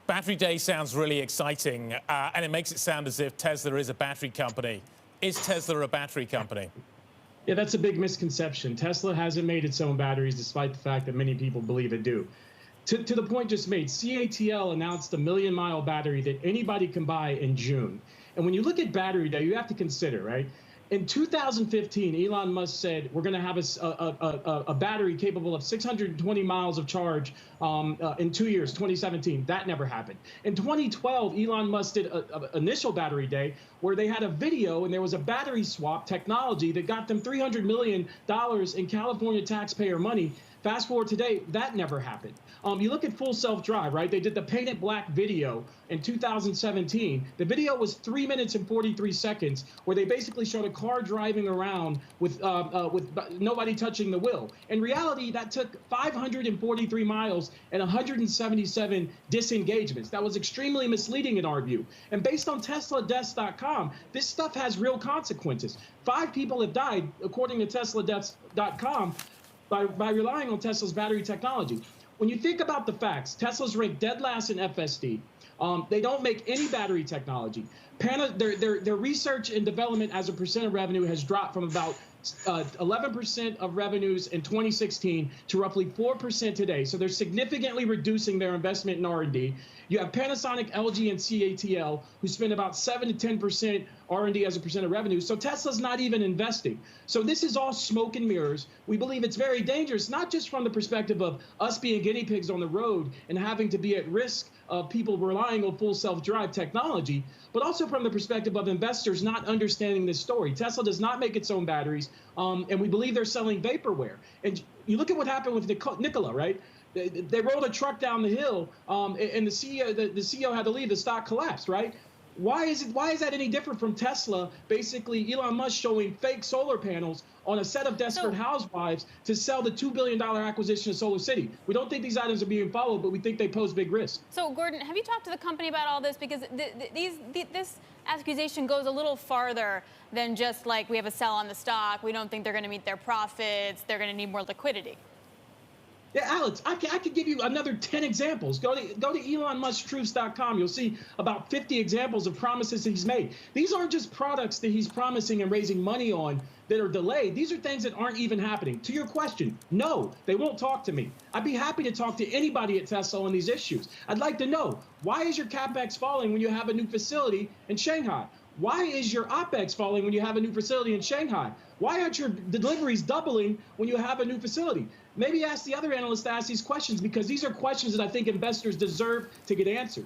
Battery Day sounds really exciting, and it makes it sound as if Tesla is a battery company. Is Tesla a battery company? Yeah, that's a big misconception. Tesla hasn't made its own batteries, despite the fact that many people believe it do. To the point just made, CATL announced a million-mile battery that anybody can buy in June. And when you look at Battery Day, you have to consider, right? In 2015, Elon Musk said we're going to have a battery capable of 620 miles of charge in 2 years, 2017. That never happened. In 2012, Elon Musk did an initial Battery Day where they had a video and there was a battery swap technology that got them $300 million in California taxpayer money. Fast forward today, that never happened. You look at full self-drive, right? They did the Paint It Black video in 2017. The video was 3 minutes and 43 seconds, where they basically showed a car driving around with nobody touching the wheel. In reality, that took 543 miles and 177 disengagements. That was extremely misleading in our view. And based on TeslaDeaths.com, this stuff has real consequences. 5 people have died, according to TeslaDeaths.com, by relying on Tesla's battery technology. When you think about the facts, Tesla's ranked dead last in FSD. They don't make any battery technology. Their research and development as a percent of revenue has dropped from about 11% of revenues in 2016 to roughly 4% today. So they're significantly reducing their investment in R&D. You have Panasonic, LG, and CATL, who spend about 7 to 10% R&D as a percent of revenue. So Tesla's not even investing. So this is all smoke and mirrors. We believe it's very dangerous, not just from the perspective of us being guinea pigs on the road and having to be at risk of people relying on full self-drive technology, but also from the perspective of investors not understanding this story. Tesla does not make its own batteries, and we believe they're selling vaporware. And you look at what happened with Nikola, right? They rolled a truck down the hill, and the CEO had to leave. The stock collapsed, right? Why is that any different from Tesla? Basically, Elon Musk showing fake solar panels on a set of desperate housewives to sell the $2 billion acquisition of Solar City. We don't think these items are being followed, but we think they pose big risk. So, Gordon, have you talked to the company about all this? Because this accusation goes a little farther than just like we have a sell on the stock. We don't think they're going to meet their profits. They're going to need more liquidity. Yeah, Alex, I could give you another 10 examples. Go to ElonMuskTruths.com. You'll see about 50 examples of promises that he's made. These aren't just products that he's promising and raising money on that are delayed. These are things that aren't even happening. To your question, no, they won't talk to me. I'd be happy to talk to anybody at Tesla on these issues. I'd like to know, why is your CapEx falling when you have a new facility in Shanghai? Why is your OpEx falling when you have a new facility in Shanghai? Why aren't your deliveries doubling when you have a new facility? Maybe ask the other analysts to ask these questions, because these are questions that I think investors deserve to get answered.